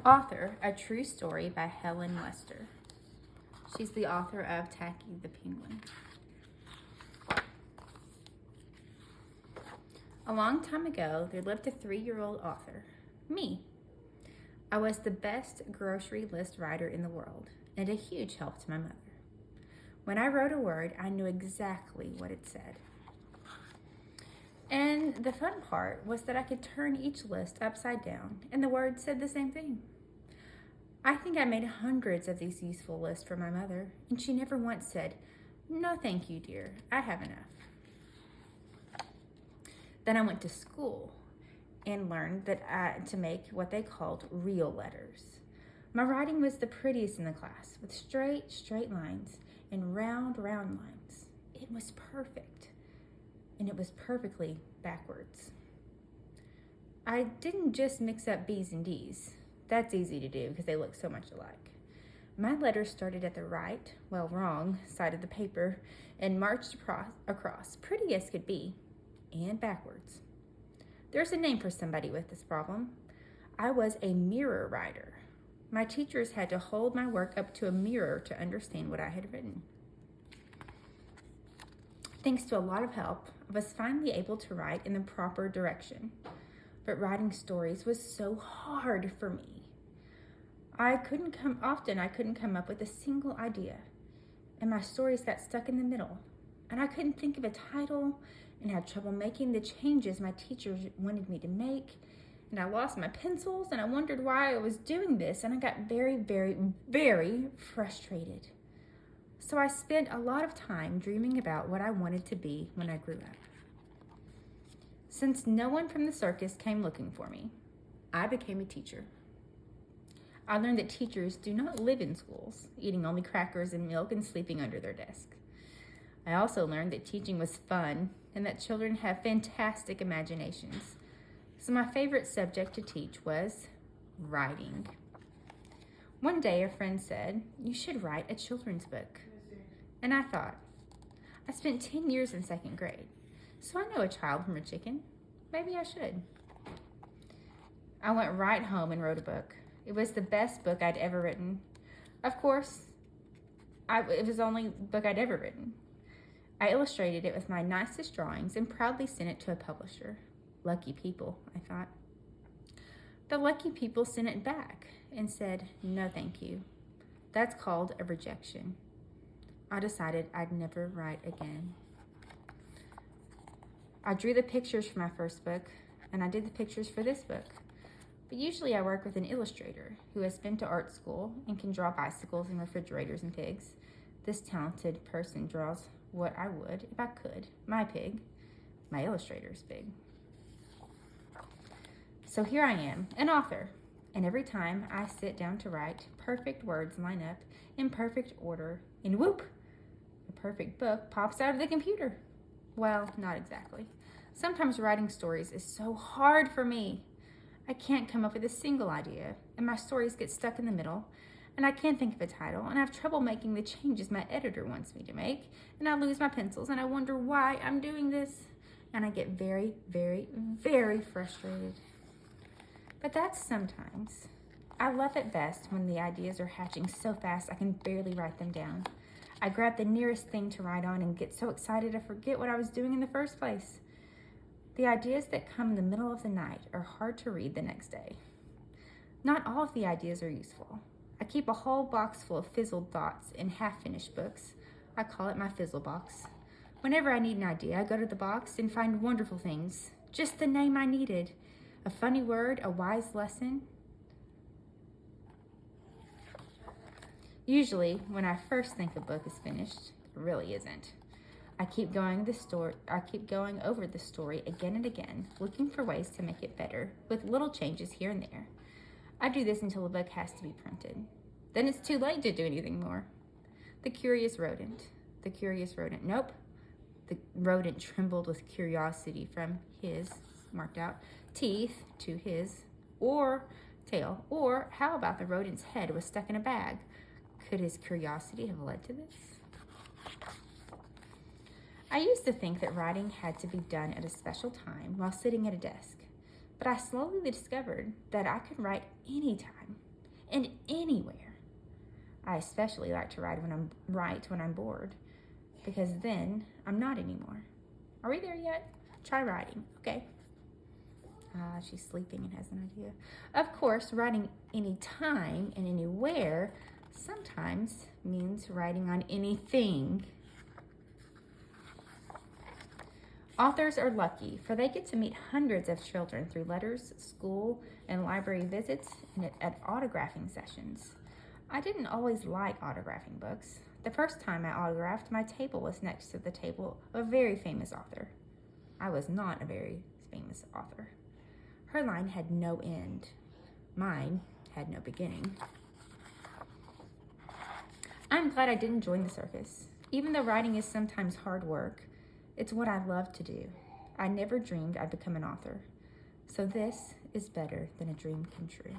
Author, A True Story by Helen Lester. She's the author of Tacky the Penguin. A long time ago, there lived a 3-year-old author, me. I was the best grocery list writer in the world and a huge help to my mother. When I wrote a word, I knew exactly what it said. And the fun part was that I could turn each list upside down and the word said the same thing. I think I made hundreds of these useful lists for my mother, and she never once said, "No, thank you, dear, I have enough." Then I went to school and learned to make what they called real letters. My writing was the prettiest in the class, with straight lines and round lines. It was perfect, and it was perfectly backwards. I didn't just mix up B's and D's. That's easy to do because they look so much alike. My letters started at the wrong side of the paper and marched across, pretty as could be, and backwards. There's a name for somebody with this problem. I was a mirror writer. My teachers had to hold my work up to a mirror to understand what I had written. Thanks to a lot of help, I was finally able to write in the proper direction. But writing stories was so hard for me. I couldn't come up with a single idea, and my stories got stuck in the middle, and I couldn't think of a title and had trouble making the changes my teachers wanted me to make, and I lost my pencils, and I wondered why I was doing this, and I got very frustrated. So I spent a lot of time dreaming about what I wanted to be when I grew up. Since no one from the circus came looking for me, I became a teacher. I learned that teachers do not live in schools, eating only crackers and milk and sleeping under their desk. I also learned that teaching was fun and that children have fantastic imaginations. So my favorite subject to teach was writing. One day a friend said, "You should write a children's book." And I thought, I spent 10 years in 2nd grade, so I know a child from a chicken. Maybe I should. I went right home and wrote a book. It was the best book I'd ever written. Of course, it was the only book I'd ever written. I illustrated it with my nicest drawings and proudly sent it to a publisher. Lucky people, I thought. The lucky people sent it back and said, "No, thank you." That's called a rejection. I decided I'd never write again. I drew the pictures for my first book, and I did the pictures for this book. But usually I work with an illustrator who has been to art school and can draw bicycles and refrigerators and pigs. This talented person draws what I would if I could. My pig, my illustrator's pig. So here I am, an author, and every time I sit down to write, perfect words line up in perfect order, and whoop, a perfect book pops out of the computer. Well, not exactly. Sometimes writing stories is so hard for me. I can't come up with a single idea, and my stories get stuck in the middle, and I can't think of a title, and I have trouble making the changes my editor wants me to make, and I lose my pencils, and I wonder why I'm doing this, and I get very frustrated. But that's sometimes. I love it best when the ideas are hatching so fast I can barely write them down. I grab the nearest thing to write on and get so excited I forget what I was doing in the first place. The ideas that come in the middle of the night are hard to read the next day. Not all of the ideas are useful. I keep a whole box full of fizzled thoughts in half-finished books. I call it my fizzle box. Whenever I need an idea, I go to the box and find wonderful things. Just the name I needed. A funny word, a wise lesson. Usually, when I first think a book is finished, it really isn't. I keep going over the story again and again, looking for ways to make it better, with little changes here and there. I do this until the book has to be printed. Then it's too late to do anything more. The curious rodent. Nope. The rodent trembled with curiosity from his, marked out, teeth to his, or tail. Or how about the rodent's head was stuck in a bag? Could his curiosity have led to this? I used to think that writing had to be done at a special time while sitting at a desk, but I slowly discovered that I could write anytime. and anywhere. I especially like to write when I'm bored, because then I'm not anymore. Are we there yet? Try writing, okay? She's sleeping and has an idea. Of course, writing anytime and anywhere sometimes means writing on anything. Authors are lucky, for they get to meet hundreds of children through letters, school, and library visits, and at autographing sessions. I didn't always like autographing books. The first time I autographed, my table was next to the table of a very famous author. I was not a very famous author. Her line had no end. Mine had no beginning. I'm glad I didn't join the circus. Even though writing is sometimes hard work, it's what I love to do. I never dreamed I'd become an author. So this is better than a dream come true.